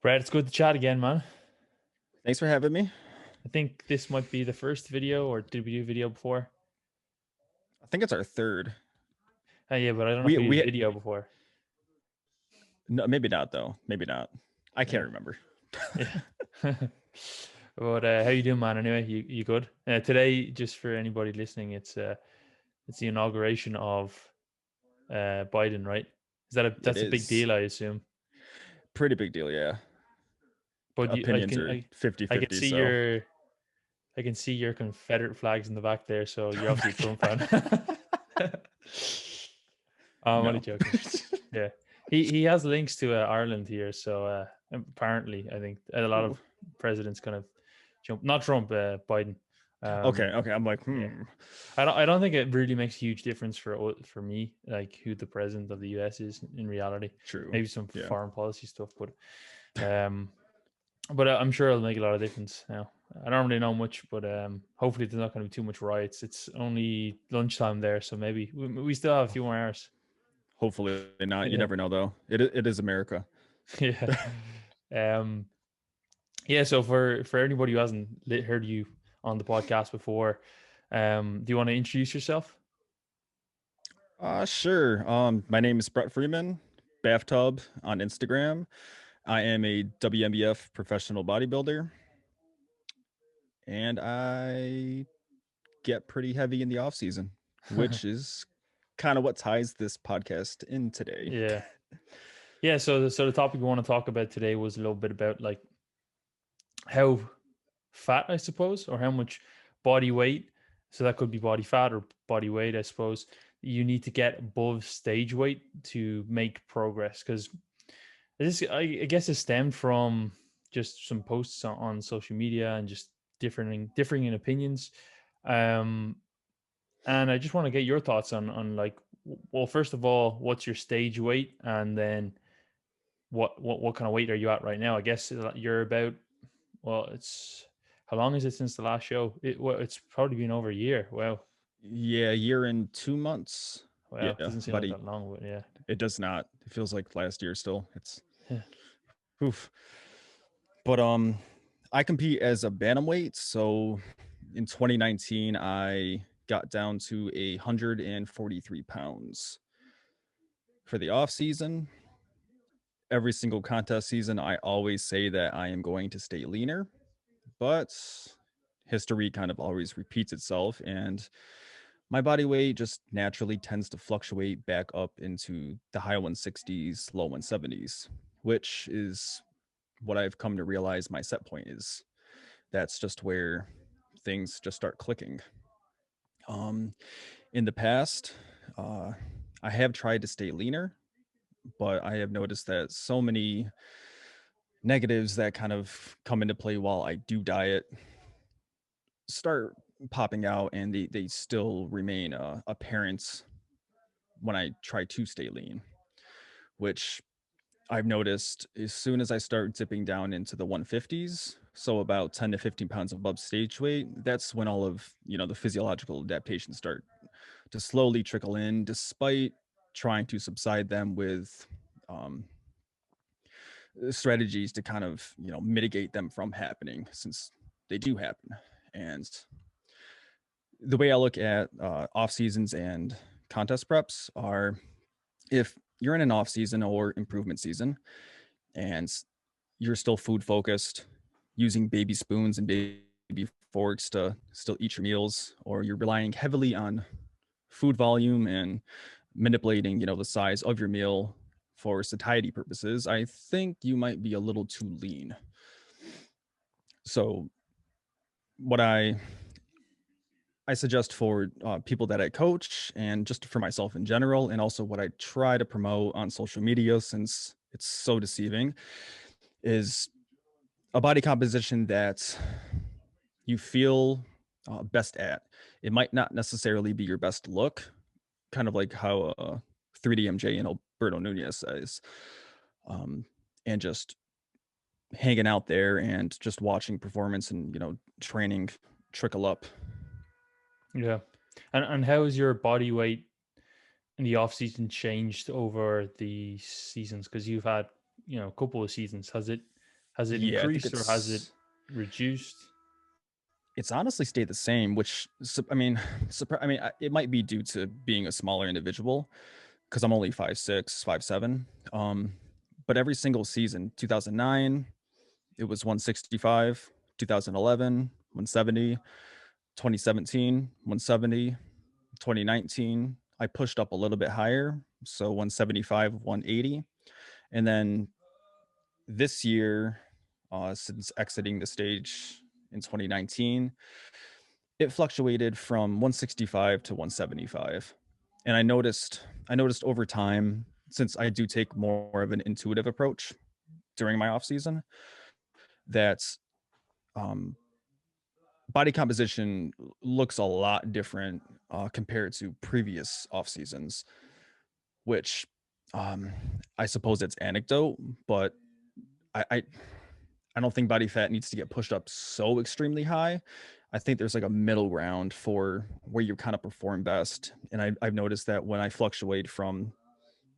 Brett, it's good to chat again, man. Thanks for having me. I think this might be the first video, or did we do video before? I think it's our third. Yeah, but I don't know if We we did we video before. no, maybe not though. Maybe not. I can't Yeah, remember. yeah. But how you doing, man? Anyway, you good? Today, just for anybody listening, it's the inauguration of Biden, right? It That's a big is deal, I assume. pretty big deal, yeah. But Opinions are I can 50-50, see so your Confederate flags in the back there, so you're oh obviously my a Trump fan. God. I'm only No. joking. Yeah, he has links to Ireland here, so apparently, I think a lot Ooh. of presidents kind of jump. Not Trump, Biden. Okay, Um, okay. I'm like, yeah, I don't think it really makes a huge difference for me, like who the president of the U.S. is in reality. true. Maybe some Yeah. foreign policy stuff, um, but I'm sure it'll make a lot of difference. Now, I don't really know much, but hopefully there's not going to be too much riots. It's only lunchtime there, so maybe we still have a few more hours. Hopefully not. You Yeah. never know though. It is America. Yeah. Um, yeah. So for anybody who hasn't heard you on the podcast before, do you want to introduce yourself? Sure. My name is Brett Freeman, Bathtub on Instagram. I am a WNBF professional bodybuilder, and I get pretty heavy in the off season, which is kind of what ties this podcast in today. Yeah. Yeah. So the topic we want to talk about today was a little bit about like how fat, I suppose, or how much body weight. So that could be body fat or body weight, I suppose. You need to get above stage weight to make progress because this, I guess, it stemmed from just some posts on social media and just differing in opinions. Um, and I just want to get your thoughts on like, well, first of all, what's your stage weight, and then what kind of weight are you at right now? I guess you're about, well, it's how long is it since the last show? It's probably been over a year. Wow, Yeah, year and 2 months. wow, Yeah, doesn't seem about like that long, but yeah, it does not. It feels like last year still. It's yeah. oof. But I compete as a bantamweight, so in 2019 I got down to 143 pounds. For the off season, every single contest season, I always say that I am going to stay leaner, but history kind of always repeats itself, and my body weight just naturally tends to fluctuate back up into the high 160s, low 170s, which is what I've come to realize my set point is. That's just where things just start clicking. Um, in the past, uh, I have tried to stay leaner, but I have noticed that so many negatives that kind of come into play while I do diet start popping out, and they still remain apparent when I try to stay lean, which I've noticed as soon as I start dipping down into the 150s, so about 10 to 15 pounds above stage weight, that's when all of, the physiological adaptations start to slowly trickle in, despite trying to subside them with um, strategies to kind of, mitigate them from happening since they do happen. And the way I look at off seasons and contest preps are, if you're in an off season or improvement season and you're still food focused, using baby spoons and baby forks to still eat your meals, or you're relying heavily on food volume and manipulating, the size of your meal for satiety purposes, I think you might be a little too lean. So what I suggest for people that I coach, and just for myself in general, and also what I try to promote on social media, since it's so deceiving, is a body composition that you feel best at. It might not necessarily be your best look, kind of like how 3DMJ and Alberto Nunez says, um, and just hanging out there and just watching performance and training trickle up. Yeah. And how has your body weight in the off season changed over the seasons? Because you've had, a couple of seasons. Has it Has it Yeah, I think increased or has it reduced? it's honestly stayed the same, which it might be due to being a smaller individual because I'm only 5'6", 5'7". But every single season, 2009, it was 165, 2011, 170, 2017, 170, 2019, I pushed up a little bit higher, so 175, 180. And then this year, since exiting the stage in 2019, it fluctuated from 165 to 175. And I noticed over time, since I do take more of an intuitive approach during my off season, that um, body composition looks a lot different compared to previous off seasons, which um, I suppose it's anecdote, but I, I I don't think body fat needs to get pushed up so extremely high. I think there's like a middle ground for where you kind of perform best. And I've noticed that when I fluctuate from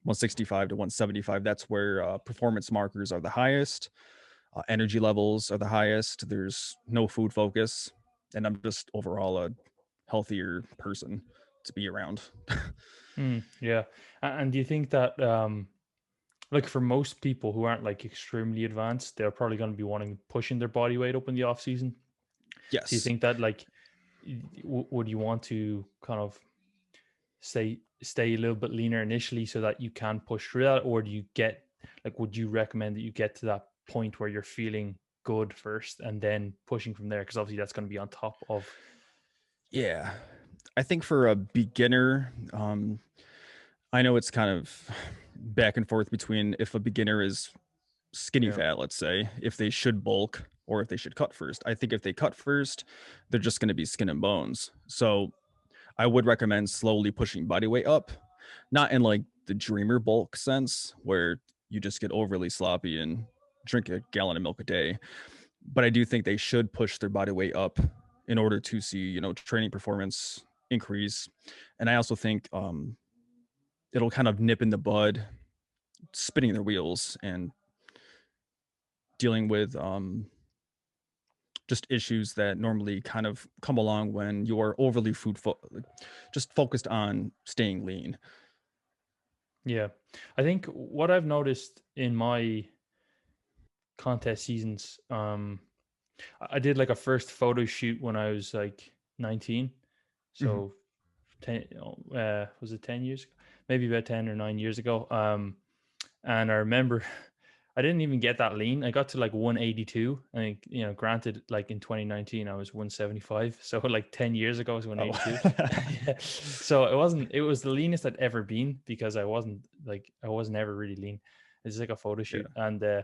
165 to 175, that's where performance markers are the highest, energy levels are the highest. There's no food focus, and I'm just overall a healthier person to be around. Yeah. And do you think that like for most people who aren't like extremely advanced, they're probably going to be wanting pushing their body weight up in the off season? Do you Yes. think that like would you want to kind of stay a little bit leaner initially so that you can push through that, or do you get like would you recommend that you get to that point where you're feeling good first and then pushing from there, because obviously that's going to be on top of. Yeah. I think for a beginner, I know it's kind of back and forth between if a beginner is skinny Yeah. fat, let's say, if they should bulk or if they should cut first. I think if they cut first, they're just going to be skin and bones. So I would recommend slowly pushing body weight up, not in like the dreamer bulk sense where you just get overly sloppy and drink a gallon of milk a day. But I do think they should push their body weight up in order to see, training performance increase. And I also think it'll kind of nip in the bud spinning their wheels and dealing with just issues that normally kind of come along when you're overly just focused on staying lean. Yeah, I think what I've noticed in my contest seasons, I did like a first photo shoot when I was like 19. Mhm. So 10, was it 10 years ago? Maybe about 10 or 9 years ago. And I remember I didn't even get that lean. I got to like 182. I think, granted, like in 2019, I was 175. So like 10 years ago, I was Oh. 182. Yeah. So it was the leanest I'd ever been because I wasn't ever really lean. It's like a photo shoot. Yeah.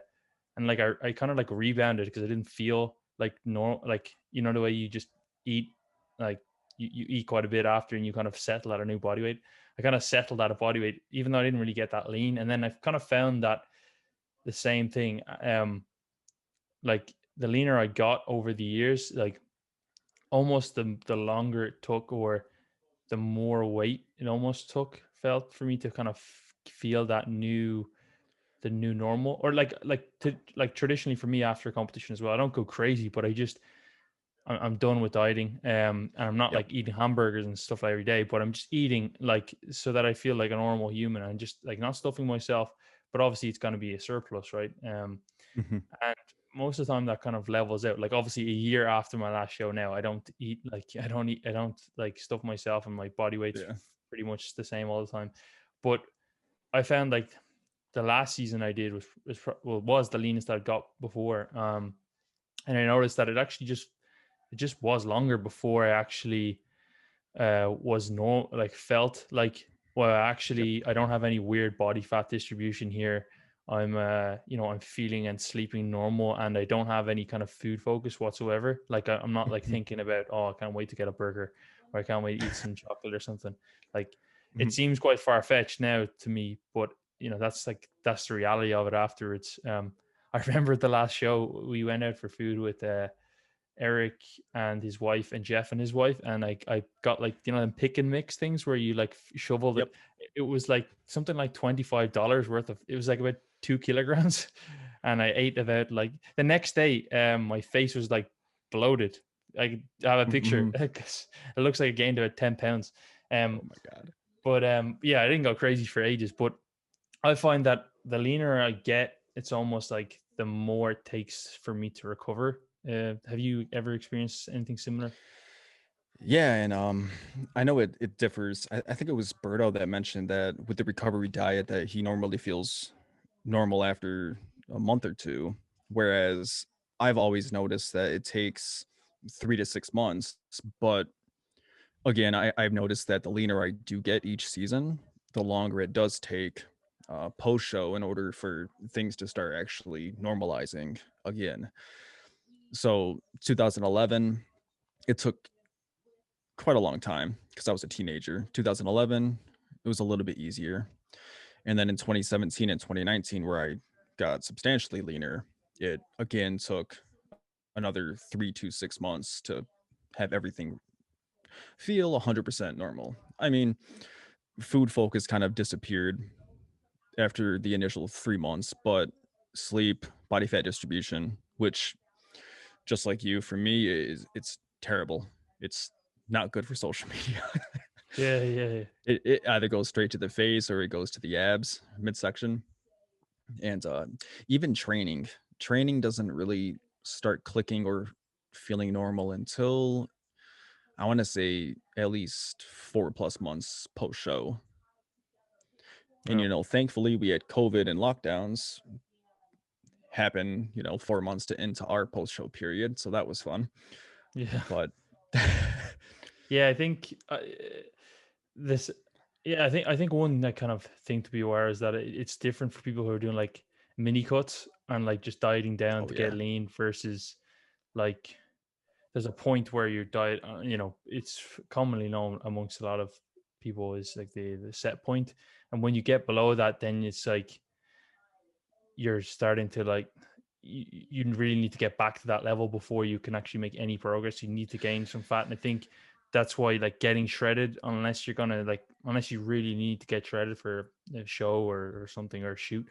And like I kind of like rebounded because I didn't feel like normal, like, the way you just eat, like you eat quite a bit after and you kind of settle at a new body weight. I kind of settled at a body weight, even though I didn't really get that lean. And then I've kind of found that the same thing. Like the leaner I got over the years, like almost the longer it took, or the more weight it almost took, felt for me to kind of feel the new normal, or like traditionally for me after competition as well. I don't go crazy, but I'm done with dieting. And I'm not Yep. like eating hamburgers and stuff every day, but I'm just eating like so that I feel like a normal human and just like not stuffing myself. But obviously, it's going to be a surplus, right? Mhm. And most of the time, that kind of levels out. Like obviously, a year after my last show, now I don't eat like I don't like stuff myself, and my body weight's Yeah. pretty much the same all the time. But I found like the last season I did was the leanest I'd got before. And I noticed that it just was longer before I actually was no like felt like, well, Yep. actually I don't have any weird body fat distribution here. I'm I'm feeling and sleeping normal, and I don't have any kind of food focus whatsoever. Like I'm not like Mhm. thinking about, oh, I can't wait to get a burger, or I can't wait to eat some chocolate or something. Like it Mhm. seems quite far fetched now to me, but that's the reality of it afterwards. I remember the last show we went out for food with Eric and his wife and Jeff and his wife, and I got like them pick and mix things where you like shoveled it. Yep. It was like something like $25 worth of. It was like about 2 kilograms, and I ate about like the next day. My face was like bloated. I have a picture Mhm. because it looks like I gained about 10 pounds. Oh Um, my God. but yeah, I didn't go crazy for ages. But I find that the leaner I get, it's almost like the more it takes for me to recover. Have you ever experienced anything similar? Yeah, and I know it differs. I think it was Berto that mentioned that with the recovery diet that he normally feels normal after a month or two, whereas I've always noticed that it takes 3 to 6 months. But again, I've noticed that the leaner I do get each season, the longer it does take post show in order for things to start actually normalizing again. So 2011, it took quite a long time because I was a teenager. 2011, it was a little bit easier. And then in 2017 and 2019, where I got substantially leaner, it again took another 3 to 6 months to have everything feel 100% normal. I mean, food focus kind of disappeared after the initial 3 months, but sleep, body fat distribution, which just like you, for me, it's terrible. It's not good for social media. Yeah, yeah, yeah. It either goes straight to the face or it goes to the abs midsection. And even training doesn't really start clicking or feeling normal until I want to say at least 4 plus months post show. And Oh, thankfully we had COVID and lockdowns happen 4 months to into our post show period, so that was fun. yeah. But Yeah, I think this. Yeah, I think one that kind of thing to be aware is that it's different for people who are doing like mini cuts and like just dieting down oh to get yeah. lean versus like there's a point where your diet, it's commonly known amongst a lot of people is like the set point, and when you get below that, then it's like you're starting to like you really need to get back to that level before you can actually make any progress. You need to gain some fat, and I think that's why like getting shredded, unless you're gonna like unless you really need to get shredded for a show or something or a shoot,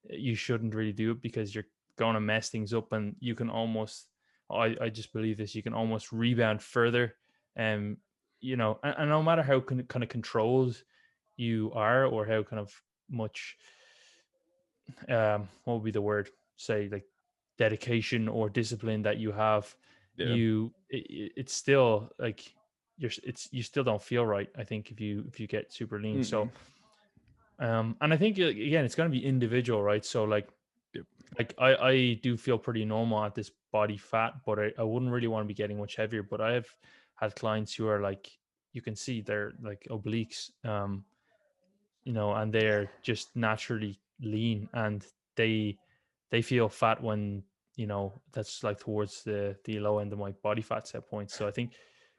you shouldn't really do it because you're going to mess things up, and you can almost I just believe this, you can almost rebound further. um and no matter how kind of controlled you are or how kind of much what would be the word, say like dedication or discipline that you have, Yeah. it's still like you still don't feel right, I think, if you get super lean. So Mm-mm. and I think again it's going to be individual, right? So Yep. like I do feel pretty normal at this body fat, but I wouldn't really want to be getting much heavier. But I have had clients who are like, you can see they're like obliques, and Yeah. they're just naturally lean, and they they feel fat when that's like towards the low end of my body fat set point. So I think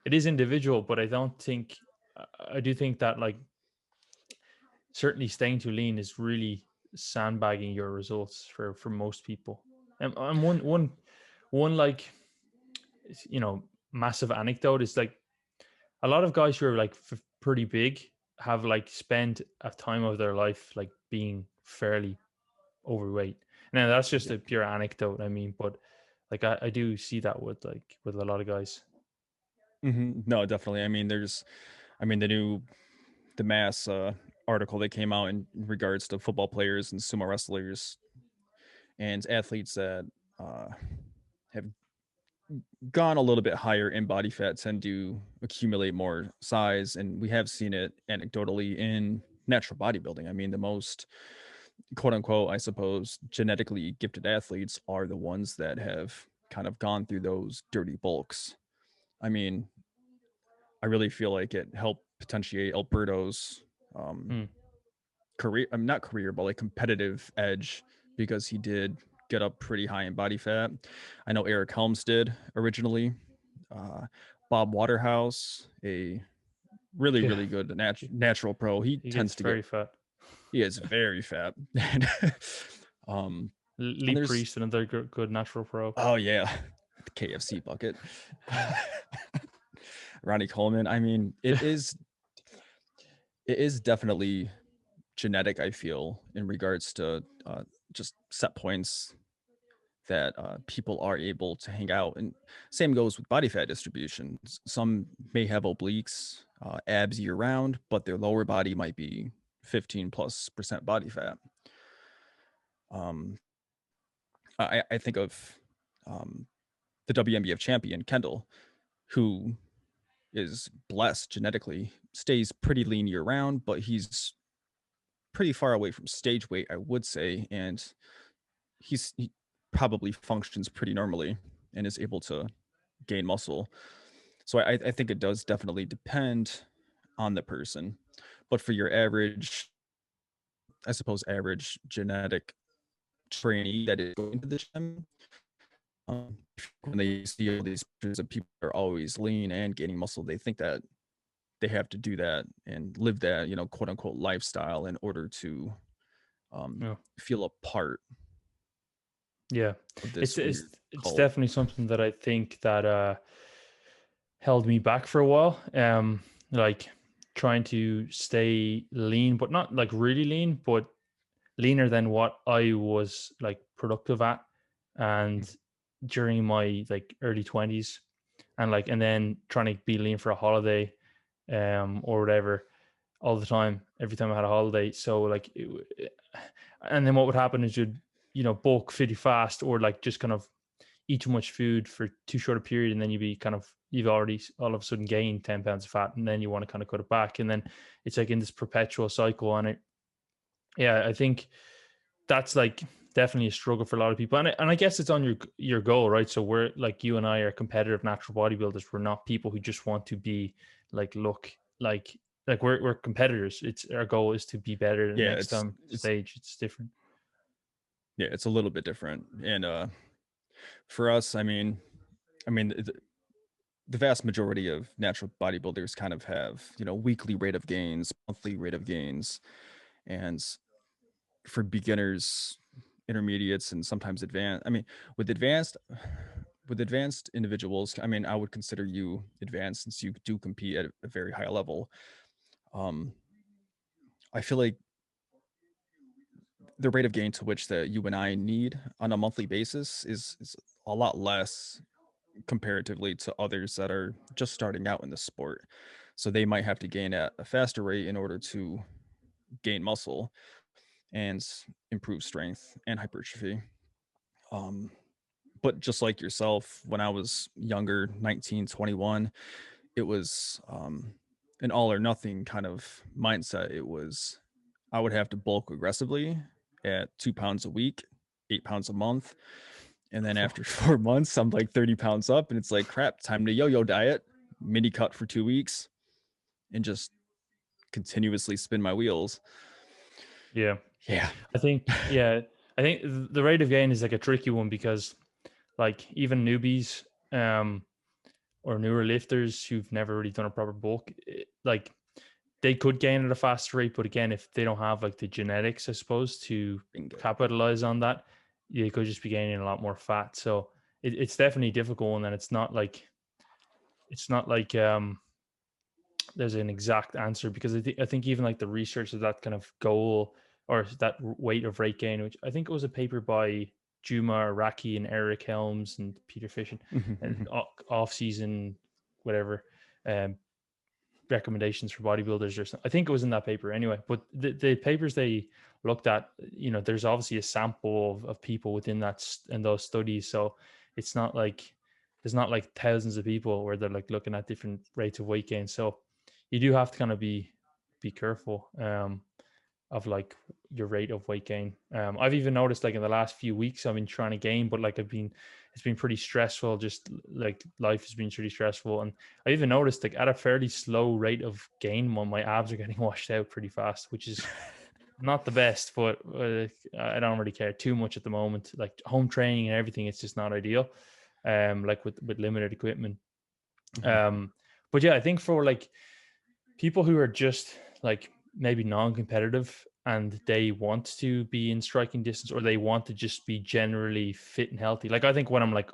it is individual, but I don't think I do think that like certainly staying too lean is really sandbagging your results for most people. And one like massive anecdote is like a lot of guys who are like pretty big have like spent a time of their life like being fairly overweight. Now that's just Yep. a pure anecdote, I mean, but like I do see that with a lot of guys. No, definitely. I mean, the mass article that came out in regards to football players and sumo wrestlers and athletes that uh, have gone a little bit higher in body fat tend to accumulate more size. And we have seen it anecdotally in natural bodybuilding. I mean, the most quote unquote, I suppose, genetically gifted athletes are the ones that have kind of gone through those dirty bulks. I mean, I really feel like it helped potentiate Alberto's um, Hmm. career. I'm not career, but like competitive edge because he did get up pretty high in body fat. I know Eric Helms did originally. Uh, Bob Waterhouse, a really Yeah, really good he, natural pro, he he gets tends to get very fat. he is very fat. um, Lee and there's Priest, another good natural pro. oh yeah, the KFC bucket. Ronnie Coleman. I mean, it is definitely genetic. I feel in regards to just set points. that people are able to hang out. And same goes with body fat distribution. Some may have obliques, abs year round, but their lower body might be 15+% body fat. Um, I think of the WNBF champion, Kendall, who is blessed genetically, stays pretty lean year round, but he's pretty far away from stage weight, I would say. And he probably functions pretty normally and is able to gain muscle. So I think it does definitely depend on the person. But for your average, I suppose, average genetic trainee that is going to the gym, when they see all these pictures of people that are always lean and gaining muscle, they think that they have to do that and live that, quote unquote lifestyle in order to Yeah. feel a part Yeah. of It's this it's weird it's cult. definitely something that I think that held me back for a while. Like trying to stay lean, but not like really lean, but leaner than what I was like productive at. And during my like early 20s, and then trying to be lean for a holiday or whatever all the time, every time I had a holiday. So like and then what would happen is you'd bulk pretty fast, or like just kind of eat too much food for too short a period, and then you've already all of a sudden gained 10 pounds of fat, and then you want to kind of cut it back, and then it's like in this perpetual cycle. And I think that's like definitely a struggle for a lot of people, and I guess it's on your goal, right? So we're like, you and I are competitive natural bodybuilders. We're not people who just want to be like look like we're competitors. It's our goal is to be better the Yeah, next time it's stage. It's different. yeah, it's a little bit different. And for us, I mean the vast majority of natural bodybuilders kind of have, weekly rate of gains, monthly rate of gains. And for beginners, intermediates, and sometimes advanced, with advanced with advanced individuals, I would consider you advanced since you do compete at a very high level. um I feel like the rate of gain to which that you and I need on a monthly basis is a lot less comparatively to others that are just starting out in the sport. So they might have to gain at a faster rate in order to gain muscle and improve strength and hypertrophy. Um, but just like yourself, when I was younger, 19, 21, it was an all or nothing kind of mindset. It was, I would have to bulk aggressively at 2 pounds a week, 8 pounds a month. And then after 4 months, I'm like 30 pounds up, and it's like, crap, time to yo-yo diet, mini cut for 2 weeks, and just continuously spin my wheels. Yeah. Yeah. I think the rate of gain is like a tricky one, because like even newbies or newer lifters who've never really done a proper bulk, like they could gain at a faster rate, but again, if they don't have like the genetics, I suppose, to Bingo. capitalize on that, you could just be gaining a lot more fat. So it's definitely difficult, and it's not like there's an exact answer, because I think even like the research of that kind of goal, or that weight of rate gain, which I think it was a paper by Juma Araki and Eric Helms and Peter Fishin, and off season whatever um, recommendations for bodybuilders or something. I think it was in that paper anyway. But the papers they looked at, there's obviously a sample of people within in those studies. So it's not like there's not like thousands of people where they're like looking at different rates of weight gain. So you do have to kind of be careful of like your rate of weight gain. I've even noticed like in the last few weeks I've been trying to gain, but like it's been pretty stressful. Just like life has been pretty stressful, and I even noticed like at a fairly slow rate of gain, my abs are getting washed out pretty fast, which is not the best. But I don't really care too much at the moment. Like home training and everything, it's just not ideal. Like with limited equipment. But yeah, I think for like people who are just like maybe non-competitive and they want to be in striking distance, or they want to just be generally fit and healthy. Like I think when I'm like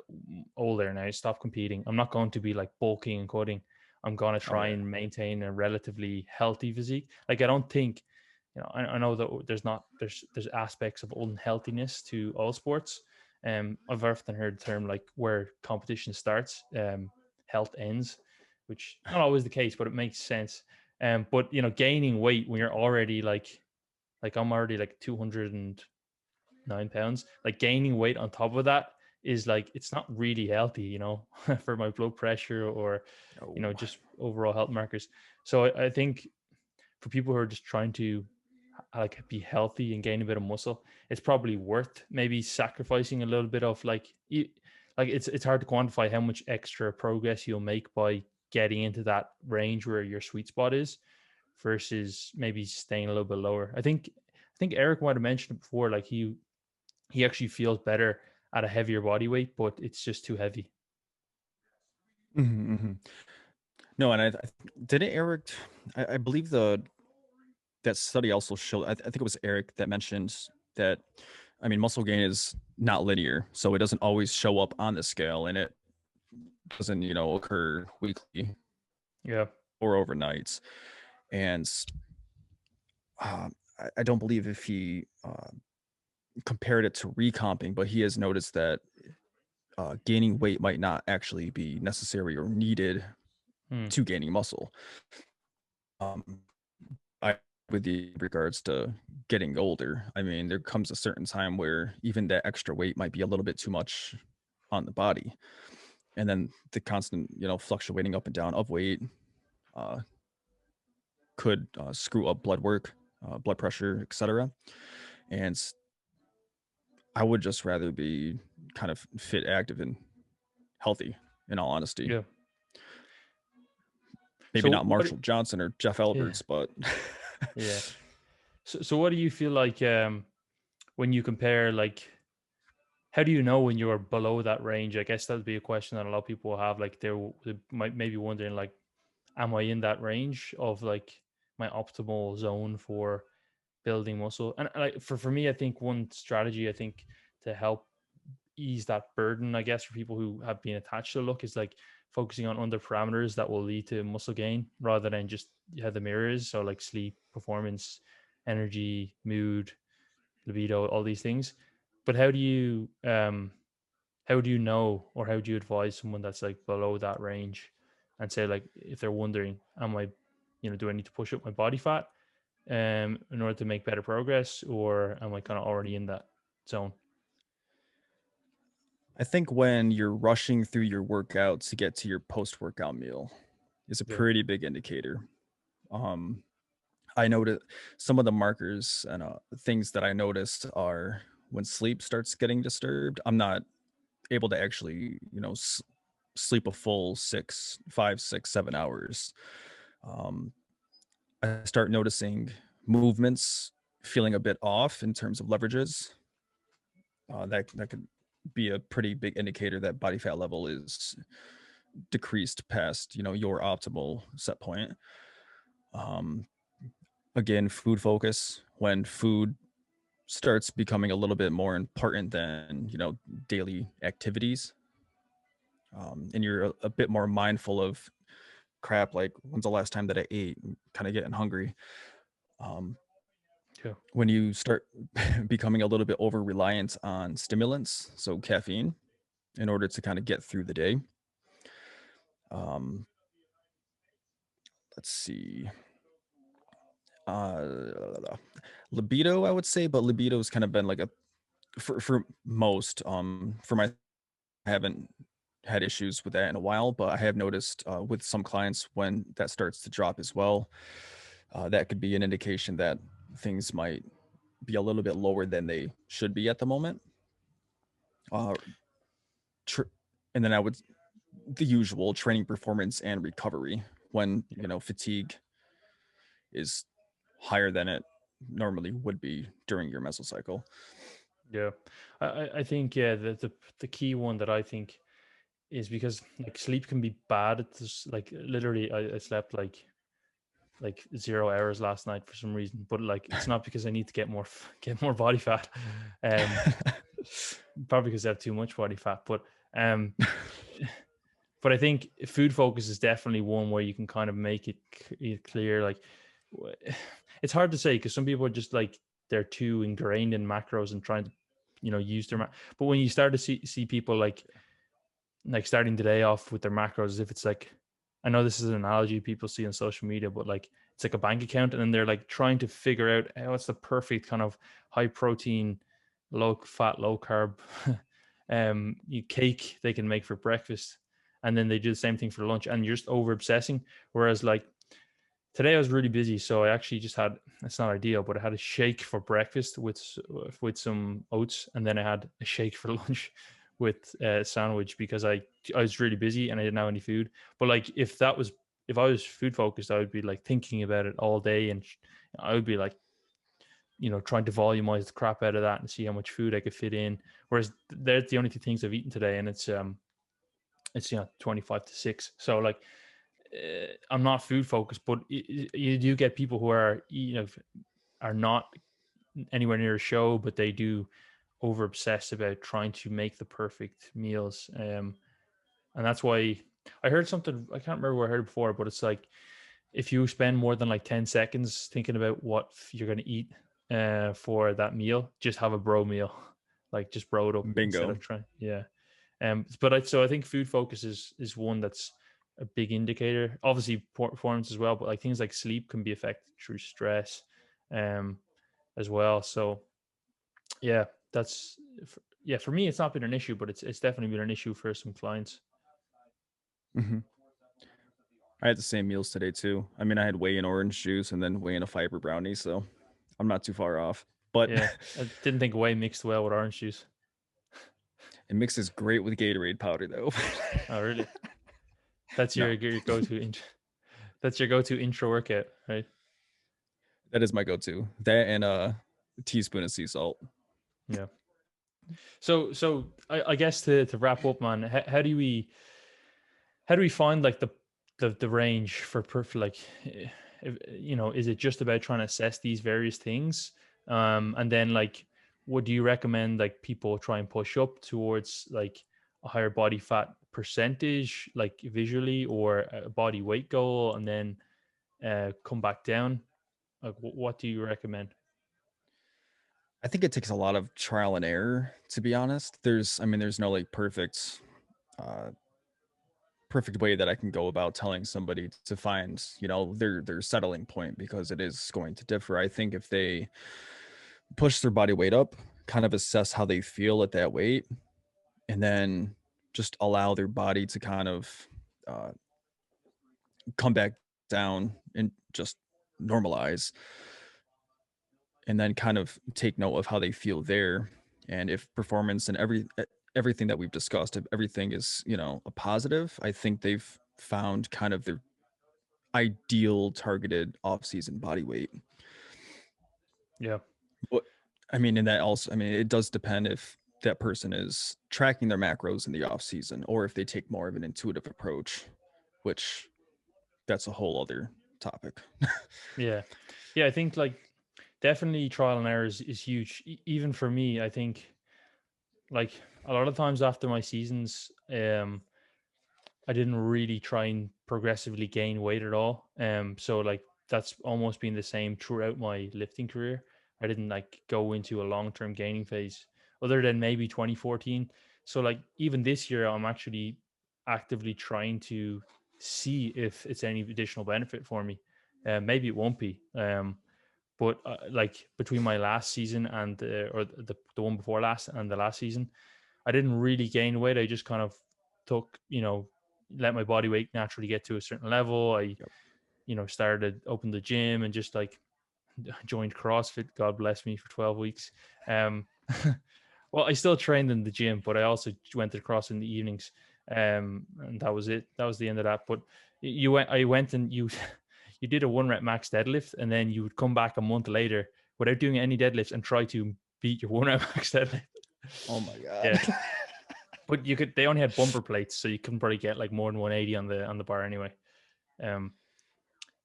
older now, stop competing, I'm not going to be like bulking and cutting. I'm going to Oh try yeah. and maintain a relatively healthy physique. Like I don't think, I know that there's aspects of unhealthiness to all sports. I've often heard the term like where competition starts, health ends, which not always the case, but it makes sense. But you know, gaining weight when you're already like I'm already like 209 pounds, like gaining weight on top of that is like it's not really healthy, you know, for my blood pressure or you know Oh, just overall health markers. So I think for people who are just trying to like be healthy and gain a bit of muscle, it's probably worth maybe sacrificing a little bit of like like it's hard to quantify how much extra progress you'll make by getting into that range where your sweet spot is versus maybe staying a little bit lower. I think Eric might have mentioned it before, like he actually feels better at a heavier body weight, but it's just too heavy. mhm. No, and didn't Eric, I believe that study also showed, I think it was Eric that mentioned that, I mean, muscle gain is not linear, so it doesn't always show up on the scale, and it doesn't, occur weekly Yeah. or overnights. And I don't believe if he compared it to recomping, but he has noticed that gaining weight might not actually be necessary or needed Hmm. to gaining muscle. Um, I with the regards to getting older. I mean, there comes a certain time where even that extra weight might be a little bit too much on the body. And then the constant, fluctuating up and down of weight uh, could screw up blood work, blood pressure, etc. And I would just rather be kind of fit, active, and healthy, in all honesty. Yeah. Maybe So not what? Marshall Johnson or Jeff Yeah. Alberts, but Yeah. So what do you feel like when you compare like how do you know when you're below that range? I guess that would be a question that a lot of people have. Like they might maybe wondering like, am I in that range of like my optimal zone for building muscle? And like for me, I think one strategy I think to help ease that burden, I guess, for people who have been attached to the look is like focusing on under parameters that will lead to muscle gain rather than just the mirror is. So like sleep, performance, energy, mood, libido, all these things. But how do you know or how do you advise someone that's like below that range and say like if they're wondering, am I, you know, do I need to push up my body fat in order to make better progress or am I kind of already in that zone? I think when you're rushing through your workout to get to your post-workout meal is a Yeah. pretty big indicator. Um, I noticed some of the markers and things that I noticed are when sleep starts getting disturbed. I'm not able to actually, sleep a full 5, 6, 7 hours. Um, I start noticing movements feeling a bit off in terms of leverages. That could be a pretty big indicator that body fat level is decreased past, your optimal set point. Um, Again, food focus. When food starts becoming a little bit more important than, daily activities, and you're a bit more mindful of crap, like when's the last time that I ate, kind of getting hungry. Um, Yeah. when you start becoming a little bit over reliant on stimulants, so caffeine, in order to kind of get through the day. Um, let's see. Libido, I would say, but libido's kind of been like a for most. For my, I haven't had issues with that in a while, but I have noticed with some clients when that starts to drop as well. That could be an indication that things might be a little bit lower than they should be at the moment. Uh, tr- and then I would the usual training performance and recovery when Yeah. fatigue is higher than it normally would be during your mesocycle. Yeah. I think yeah the key one that I think is because like sleep can be bad. It's like literally I slept like 0 hours last night for some reason, but like it's not because I need to get more get more body fat. Um Probably because I have too much body fat, um but I think food focus is definitely one where you can kind of make it clear. Like, it's hard to say because some people are just like they're too ingrained in macros and trying to use their but when you start to see people like starting the day off with their macros as if it's like, I know this is an analogy people see on social media, but like it's like a bank account, and then they're like trying to figure out what's the perfect kind of high protein, low fat, low carb cake they can make for breakfast, and then they do the same thing for lunch, and you're just over obsessing. Whereas like today I was really busy, so I actually just had, it's not ideal, but I had a shake for breakfast with some oats, and then I had a shake for lunch with a sandwich because I was really busy and I didn't have any food. But like if I was food focused, I would be like thinking about it all day, and I would be like trying to volumize the crap out of that and see how much food I could fit in. Whereas they're the only two things I've eaten today, and it's 25 to 6. So like I'm not food focused, but you do get people who are are not anywhere near a show, but they do over obsess about trying to make the perfect meals. And that's why I heard something, I can't remember where I heard it before, but it's like if you spend more than like 10 seconds thinking about what you're going to eat for that meal, just have a bro meal. Like just bro it up instead Bingo. of trying. Yeah. So I think food focus is one that's a big indicator. Obviously performance as well, but like things like sleep can be affected through stress as well. So yeah, that's for me it's not been an issue, but it's definitely been an issue for some clients. Hmm. I had the same meals today too. I mean, I had whey and orange juice and then whey and a fiber brownie, so I'm not too far off. But Yeah, I didn't think whey mixed well with orange juice. it mixes great with Gatorade powder though. Oh really? That's No, your go-to that's your go-to intro workout, right? that is my go-to. That and a teaspoon of sea salt. Yeah. So I guess to wrap up, man, how do we find like the range for like is it just about trying to assess these various things, and then like what do you recommend like people try and push up towards like a higher body fat percentage like visually, or a body weight goal, and then come back down? Like what do you recommend? I think it takes a lot of trial and error, to be honest. There's no like uh perfect way that I can go about telling somebody to find, their settling point, because it is going to differ. I think if they push their body weight up, kind of assess how they feel at that weight, and then just allow their body to kind of uh, come back down and just normalize, and then kind of take note of how they feel there. And if performance and everything that we've discussed, if everything is, a positive, I think they've found kind of their ideal targeted off-season body weight. Yeah. But I mean, and that also, I mean, it does depend if that person is tracking their macros in the off season, or if they take more of an intuitive approach, which that's a whole other topic. Yeah. Yeah, I think like definitely trial and error is huge. Even for me, I think like a lot of times after my seasons, I didn't really try and progressively gain weight at all. So like that's almost been the same throughout my lifting career. I didn't like go into a long-term gaining phase other than maybe 2014. So like even this year, I'm actually actively trying to see if it's any additional benefit for me. Maybe it won't be. But like between my last season and or the one before last and the last season, I didn't really gain weight. I just kind of took, let my body weight naturally get to a certain level. I, Yep. Started open the gym and just like joined CrossFit. God bless me for 12 weeks. Um, well, I still trained in the gym, but I also went to CrossFit in the evenings. And that was it. That was the end of that. But I went and you, you did a 1 rep max deadlift, and then you would come back a month later without doing any deadlifts and try to beat your 1 rep max deadlift. Oh my god. Yeah. But they only had bumper plates, so you couldn't probably get like more than 180 on the bar anyway.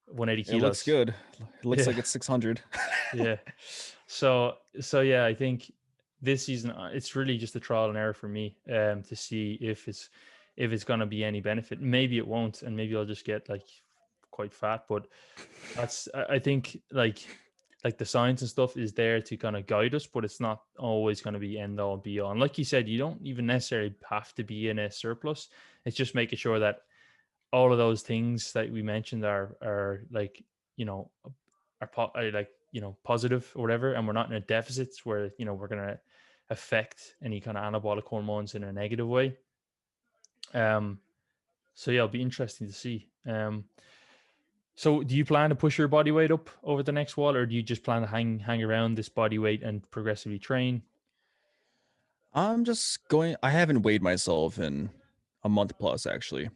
180 It looks kilos. good. It looks Yeah. like it's 600. Yeah. So yeah, I think this season it's really just a trial and error for me to see if it's going to be any benefit. Maybe it won't, and maybe I'll just get like quite fat, but I think like like the science and stuff is there to kind of guide us, but it's not always going to be end all be all. And like you said, you don't even necessarily have to be in a surplus. It's just making sure that all of those things that we mentioned are like, you know, are like, you know, positive or whatever, and we're not in a deficit where, you know, we're going to affect any kind of anabolic hormones in a negative way. So yeah, it'll be interesting to see. So do you plan to push your body weight up over the next while, or do you just plan to hang around this body weight and progressively train? I'm just going. I haven't weighed myself in a month plus, actually.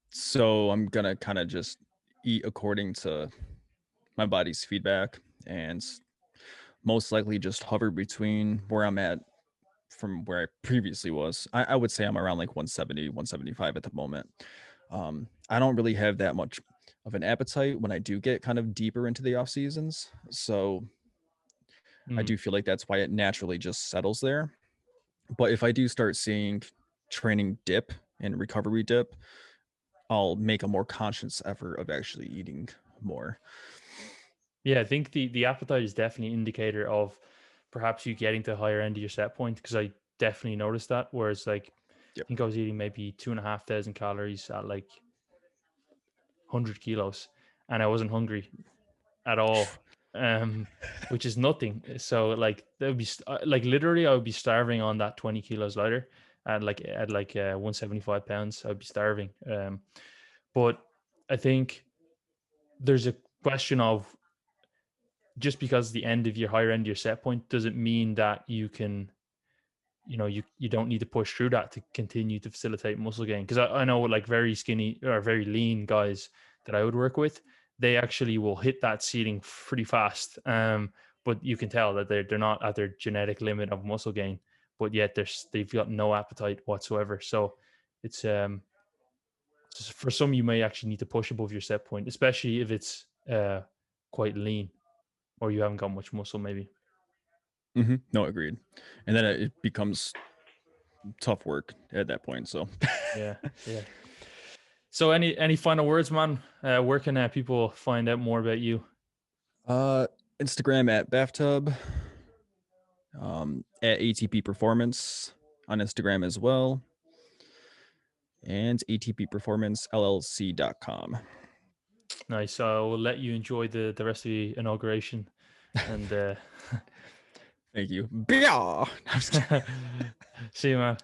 So I'm gonna kind of just eat according to my body's feedback, and most likely just hover between where I'm at from where I previously was. I would say I'm around like 170, 175 at the moment. I don't really have that much of an appetite when I do get kind of deeper into the off seasons. So I Mm. do feel like that's why it naturally just settles there. But if I do start seeing training dip and recovery dip, I'll make a more conscious effort of actually eating more. Yeah, I think the appetite is definitely an indicator of perhaps you getting to the higher end of your set point, because I definitely noticed that. Whereas like I Yep. think I was eating maybe 2,500 calories at like 100 kilos, and I wasn't hungry at all, which is nothing. So like that would be like literally I would be starving on that 20 kilos lighter at like 175 pounds. I'd be starving. But I think there's a question of, just because the end of your higher end of your set point doesn't mean that you can, you know, you don't need to push through that to continue to facilitate muscle gain. Because I know like very skinny or very lean guys that I would work with, they actually will hit that ceiling pretty fast. But you can tell that they're not at their genetic limit of muscle gain, but yet they've got no appetite whatsoever. So it's for some, you may actually need to push above your set point, especially if it's quite lean or you haven't got much muscle maybe. No, agreed. And then it becomes tough work at that point. So, Yeah, yeah. So any final words, man? Where can people find out more about you? uh, Instagram at bathtub, at ATP Performance on Instagram as well, and atpperformancellc.com. Nice. I will let you enjoy the rest of the inauguration, and Thank you. Yeah. see you, man.